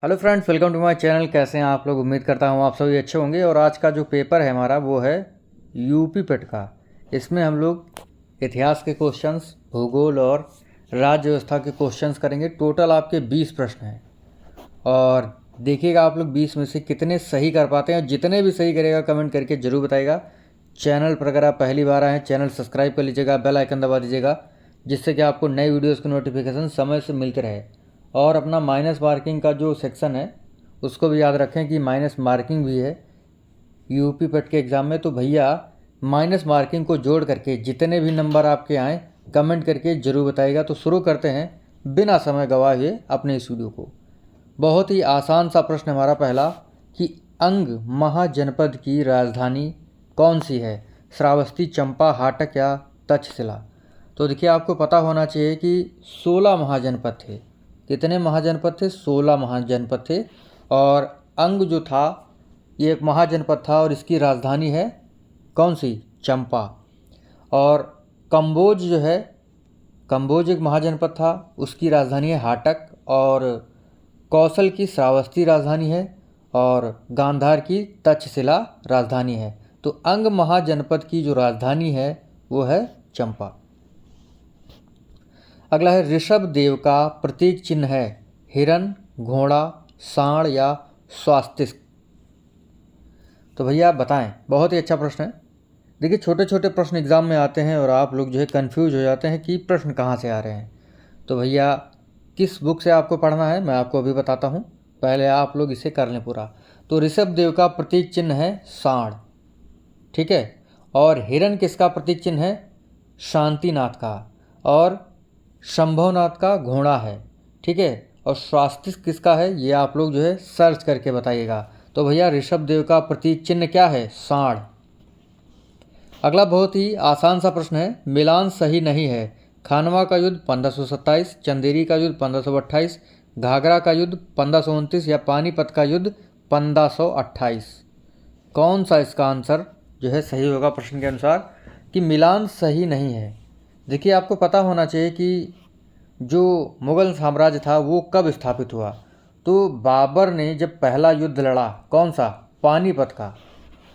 Hello friends, welcome to my channel. कैसे हैं आप लोग? उम्मीद करता हूँ आप सभी अच्छे होंगे। और आज का जो पेपर है हमारा वो है यूपी पेट का। इसमें हम लोग इतिहास के क्वेश्चंस, भूगोल और राज्य व्यवस्था के क्वेश्चंस करेंगे। टोटल आपके 20 प्रश्न हैं और देखिएगा आप लोग 20 में से कितने सही कर पाते हैं। जितने भी सही करेगा कमेंट करके ज़रूर बताइएगा। चैनल पर अगर आप पहली बार आए हैं, चैनल सब्सक्राइब कर लीजिएगा, बेल आइकन दबा दीजिएगा, जिससे कि आपको नई वीडियोज़ की नोटिफिकेशन समय से मिलते रहे। और अपना माइनस मार्किंग का जो सेक्शन है उसको भी याद रखें कि माइनस मार्किंग भी है यूपी पेट के एग्ज़ाम में। तो भैया माइनस मार्किंग को जोड़ करके जितने भी नंबर आपके आएँ कमेंट करके ज़रूर बताइएगा। तो शुरू करते हैं बिना समय गवाए अपने इस वीडियो को। बहुत ही आसान सा प्रश्न हमारा पहला कि अंग महाजनपद की राजधानी कौन सी है? श्रावस्ती, चंपा, हाटक या तक्षशिला? तो देखिए आपको पता होना चाहिए कि 16 महाजनपद थे। कितने महाजनपद थे? 16 महाजनपद थे। और अंग जो था ये एक महाजनपद था और इसकी राजधानी है कौन सी? चंपा। और कंबोज जो है, कंबोज एक महाजनपद था, उसकी राजधानी है हाटक। और कौशल की श्रावस्ती राजधानी है और गांधार की तक्षशिला राजधानी है। तो अंग महाजनपद की जो राजधानी है वो है चंपा। अगला है ऋषभ देव का प्रतीक चिन्ह है हिरन, घोड़ा, सांड या स्वास्तिक? तो भैया आप बताएं। बहुत ही अच्छा प्रश्न है। देखिए छोटे छोटे प्रश्न एग्जाम में आते हैं और आप लोग जो है कंफ्यूज हो जाते हैं कि प्रश्न कहाँ से आ रहे हैं। तो भैया किस बुक से आपको पढ़ना है मैं आपको अभी बताता हूँ। पहले आप लोग इसे कर लें पूरा। तो ऋषभ देव का प्रतीक चिन्ह है सांड, ठीक है। और हिरन किसका प्रतीक चिन्ह है? शांतिनाथ का। और शंभवनाथ का घोड़ा है, ठीक है। और स्वास्तिक किसका है ये आप लोग जो है सर्च करके बताइएगा। तो भैया ऋषभ देव का प्रतीक चिन्ह क्या है? सांड। अगला बहुत ही आसान सा प्रश्न है, मिलान सही नहीं है। खानवा का युद्ध 1527, चंदेरी का युद्ध 1528, घाघरा का युद्ध 1529 या पानीपत का युद्ध 1528? कौन सा इसका आंसर जो है सही होगा प्रश्न के अनुसार कि मिलान सही नहीं है? देखिए आपको पता होना चाहिए कि जो मुग़ल साम्राज्य था वो कब स्थापित हुआ। तो बाबर ने जब पहला युद्ध लड़ा, कौन सा? पानीपत का।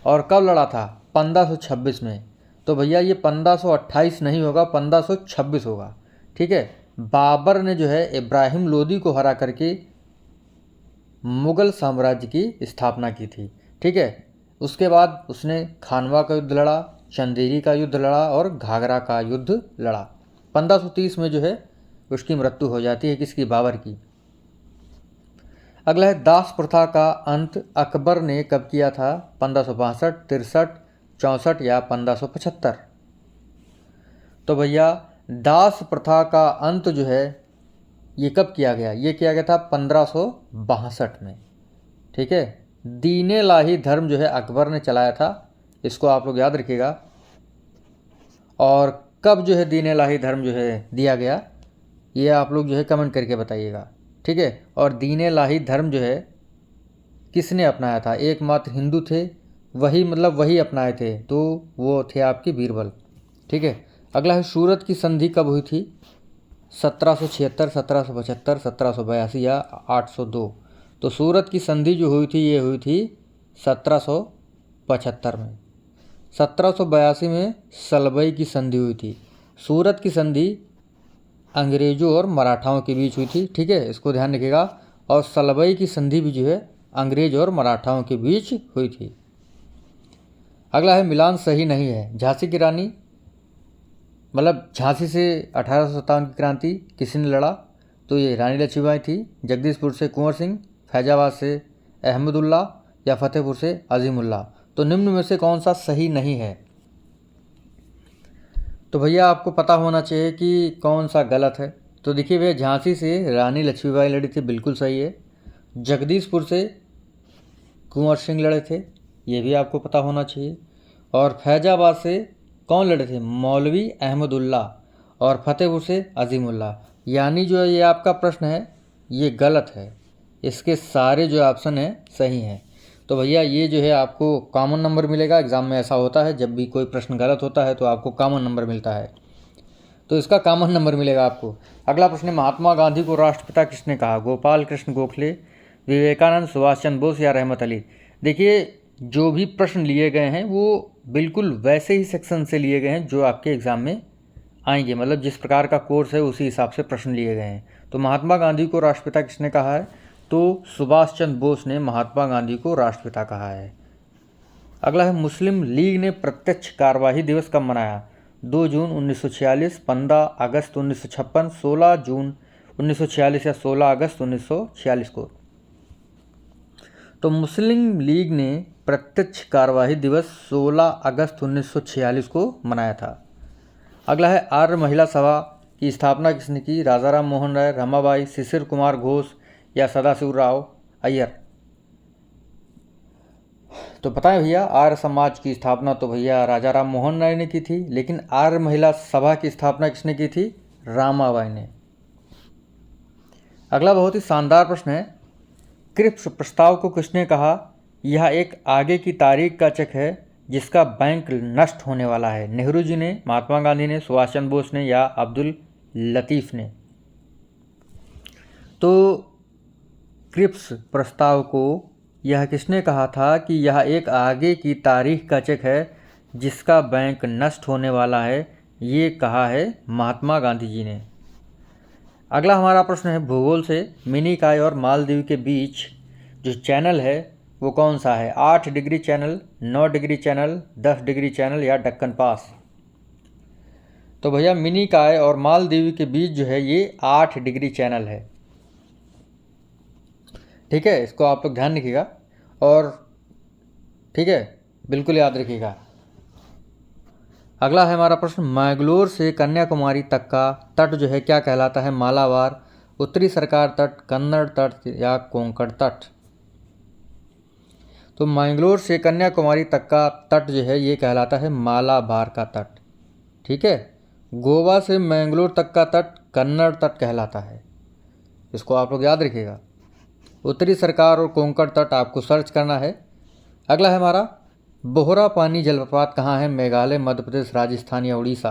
और कब लड़ा था? 1526 में। तो भैया ये 1528 नहीं होगा, 1526 होगा, ठीक है। बाबर ने जो है इब्राहिम लोदी को हरा करके मुग़ल साम्राज्य की स्थापना की थी, ठीक है। उसके बाद उसने खानवा का युद्ध लड़ा, चंदेरी का युद्ध लड़ा और घाघरा का युद्ध लड़ा। 1530 में जो है उसकी मृत्यु हो जाती है, किसकी? बाबर की। अगला है दास प्रथा का अंत अकबर ने कब किया था? 1562, 63, 64 या 1575? तो भैया दास प्रथा का अंत जो है ये कब किया गया? ये किया गया था 1562 में, ठीक है। दीने लाही धर्म जो है अकबर ने चलाया था, इसको आप लोग याद रखिएगा। और कब जो है दीने लाही धर्म जो है दिया गया ये आप लोग जो है कमेंट करके बताइएगा, ठीक है। और दीने लाही धर्म जो है किसने अपनाया था? एकमात्र हिंदू थे, वही मतलब वही अपनाए थे, तो वो थे आपके बीरबल, ठीक है। अगला है सूरत की संधि कब हुई थी? 1776, 1775, 1782 या 802? तो सूरत की संधि जो हुई थी ये हुई थी 1775 में। 1782 में सलबई की संधि हुई थी। सूरत की संधि अंग्रेज़ों और मराठाओं के बीच हुई थी, ठीक है, इसको ध्यान रखिएगा। और सलबई की संधि भी जो है अंग्रेज और मराठाओं के बीच हुई थी। अगला है मिलान सही नहीं है। झांसी की रानी मतलब झांसी से 1857 की क्रांति किसने लड़ा? तो ये रानी लक्ष्मीबाई थी। जगदीशपुर से कुंवर सिंह, फैजाबाद से अहमदुल्ला या फतेहपुर से अजीमुल्ला? तो निम्न में से कौन सा सही नहीं है? तो भैया आपको पता होना चाहिए कि कौन सा गलत है। तो देखिए भैया झांसी से रानी लक्ष्मीबाई लड़ी थी, बिल्कुल सही है। जगदीशपुर से कुंवर सिंह लड़े थे, ये भी आपको पता होना चाहिए। और फैजाबाद से कौन लड़े थे? मौलवी अहमदुल्ला। और फतेहपुर से अजीमुल्ला। यानी जो ये आपका प्रश्न है ये गलत है, इसके सारे जो ऑप्शन हैं सही हैं। तो भैया ये जो है आपको कॉमन नंबर मिलेगा। एग्ज़ाम में ऐसा होता है, जब भी कोई प्रश्न गलत होता है तो आपको कॉमन नंबर मिलता है, तो इसका कॉमन नंबर मिलेगा आपको। अगला प्रश्न है महात्मा गांधी को राष्ट्रपिता किसने कहा? गोपाल कृष्ण गोखले, विवेकानंद, सुभाष चंद्र बोस या रहमत अली। देखिए जो भी प्रश्न लिए गए हैं वो बिल्कुल वैसे ही सेक्शन से लिए गए हैं जो आपके एग्ज़ाम में आएंगे, मतलब जिस प्रकार का कोर्स है उसी हिसाब से प्रश्न लिए गए हैं। तो महात्मा गांधी को राष्ट्रपिता किसने कहा है? तो सुभाष चंद्र बोस ने महात्मा गांधी को राष्ट्रपिता कहा है। अगला है मुस्लिम लीग ने प्रत्यक्ष कार्यवाही दिवस कब मनाया? 2 जून 1946, 15 अगस्त 1956, 16 जून 1946 या 16 अगस्त 1946 को। तो मुस्लिम लीग ने प्रत्यक्ष कार्यवाही दिवस 16 अगस्त 1946 को मनाया था। अगला है आर्य महिला सभा की स्थापना किसने की? राजा राम मोहन राय, रमाबाई, शिशिर कुमार घोष या सदाशिवराव अय्यर। तो पता है भैया, आर्य समाज की स्थापना तो भैया राजा राम मोहन राय ने की थी, लेकिन आर्य महिला सभा की स्थापना किसने की थी? रामाबाई ने। अगला बहुत ही शानदार प्रश्न है, क्रिप्स प्रस्ताव को किसने कहा? यह एक आगे की तारीख का चेक है जिसका बैंक नष्ट होने वाला है। नेहरू जी ने, महात्मा गांधी ने, सुभाष चंद्र बोस ने या अब्दुल लतीफ़ ने। तो क्रिप्स प्रस्ताव को यह किसने कहा था कि यह एक आगे की तारीख का चेक है जिसका बैंक नष्ट होने वाला है? ये कहा है महात्मा गांधी जी ने। अगला हमारा प्रश्न है भूगोल से, मिनिकॉय और मालदीव के बीच जो चैनल है वो कौन सा है? 8 degree channel, 9 degree channel, 10 degree channel या दक्कन पास। तो भैया मिनिकॉय और मालदीव के बीच जो है ये 8 डिग्री चैनल है। ठीक है, इसको आप लोग ध्यान रखिएगा और ठीक है बिल्कुल याद रखिएगा। अगला है हमारा प्रश्न, मैंगलोर से कन्याकुमारी तक का तट जो है क्या कहलाता है? मालाबार, उत्तरी सरकार तट, कन्नड़ तट या कोंकण तट। तो मैंगलोर से कन्याकुमारी तक का तट जो है ये कहलाता है मालाबार का तट। ठीक है, गोवा से मैंगलोर तक का तट कन्नड़ तट कहलाता है, इसको आप लोग याद रखिएगा। उत्तरी सरकार और कोंकण तट आपको सर्च करना है। अगला है हमारा, बोहरा पानी जलप्रपात कहाँ है? मेघालय, मध्य प्रदेश, राजस्थान या उड़ीसा।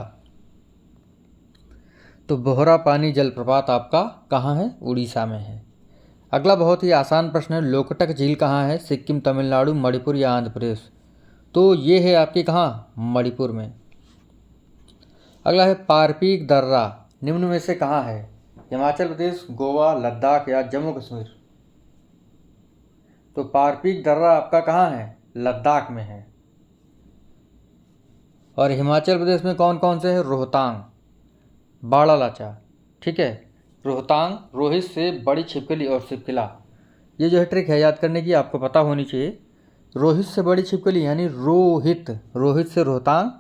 तो बोहरा पानी जलप्रपात आपका कहाँ है? उड़ीसा में है। अगला बहुत ही आसान प्रश्न है, लोकटक झील कहाँ है? सिक्किम, तमिलनाडु, मणिपुर या आंध्र प्रदेश। तो ये है आपके कहाँ? मणिपुर में। अगला है पारपीक दर्रा निम्न में से कहाँ है? हिमाचल प्रदेश, गोवा, लद्दाख या जम्मू कश्मीर। तो पारपीक दर्रा आपका कहाँ है? लद्दाख में है। और हिमाचल प्रदेश में कौन कौन से है? रोहतांग, बाड़ालाचा। ठीक है, रोहतांग, रोहित से बड़ी छिपकली और छिपकला। ये जो है ट्रिक है याद करने की, आपको पता होनी चाहिए। रोहित से बड़ी छिपकली यानी रोहित, रोहित से रोहतांग,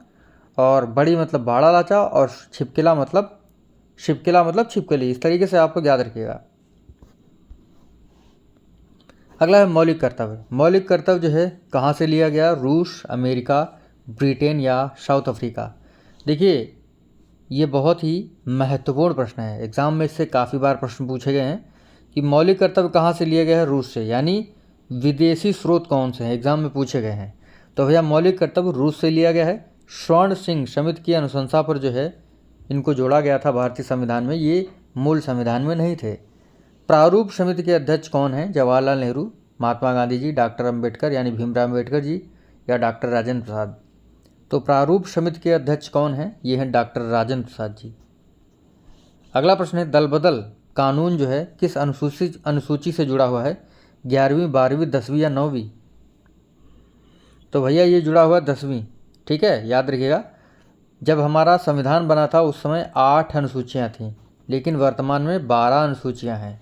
और बड़ी मतलब बाड़ालाचा, और छिपकला मतलब छिपकली। इस तरीके से आप लोग याद रखिएगा। अगला है मौलिक कर्तव्य। मौलिक कर्तव्य जो है कहाँ से लिया गया? रूस, अमेरिका, ब्रिटेन या साउथ अफ्रीका। देखिए ये बहुत ही महत्वपूर्ण प्रश्न है, एग्ज़ाम में इससे काफ़ी बार प्रश्न पूछे गए हैं कि मौलिक कर्तव्य कहाँ से लिया गया है? रूस से, यानी विदेशी स्रोत कौन से हैं, एग्ज़ाम में पूछे गए हैं। तो भैया मौलिक कर्तव्य रूस से लिया गया है। स्वर्ण सिंह समिति की अनुशंसा पर जो है इनको जोड़ा गया था भारतीय संविधान में, ये मूल संविधान में नहीं थे। प्रारूप समिति के अध्यक्ष कौन हैं? जवाहरलाल नेहरू, महात्मा गांधी जी, डॉक्टर अंबेडकर यानी भीमराव अंबेडकर जी या डॉक्टर राजेंद्र प्रसाद। तो प्रारूप समिति के अध्यक्ष कौन हैं? ये हैं डॉक्टर राजेंद्र प्रसाद जी। अगला प्रश्न है, दल बदल कानून जो है किस अनुसूची से जुड़ा हुआ है? 11वीं, 12वीं, 10वीं या 9वीं। तो भैया ये जुड़ा हुआ 10वीं। ठीक है, याद रखिएगा। जब हमारा संविधान बना था उस समय 8 अनुसूचियाँ थीं, लेकिन वर्तमान में 12 अनुसूचियाँ हैं।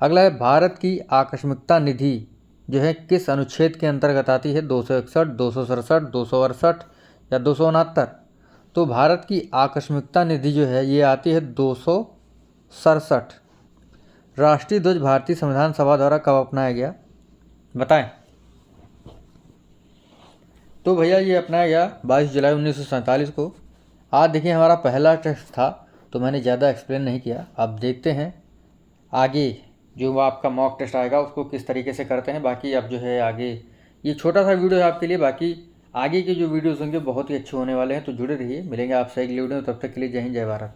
अगला है, भारत की आकस्मिकता निधि जो है किस अनुच्छेद के अंतर्गत आती है? 261, 267, 268 या 269। तो भारत की आकस्मिकता निधि जो है ये आती है 267। राष्ट्रीय ध्वज भारतीय संविधान सभा द्वारा कब अपनाया गया? बताएं। तो भैया ये अपनाया गया 22 जुलाई 1947 को। आज देखिए हमारा पहला टेस्ट था तो मैंने ज़्यादा एक्सप्लेन नहीं किया। अब देखते हैं आगे जो आपका मॉक टेस्ट आएगा उसको किस तरीके से करते हैं। बाकी अब जो है आगे ये छोटा सा वीडियो है आपके लिए, बाकी आगे के जो वीडियोस होंगे बहुत ही अच्छे होने वाले हैं, तो जुड़े रहिए। मिलेंगे आपसे अगले वीडियो में, तब तक के लिए जय हिंद, जय भारत।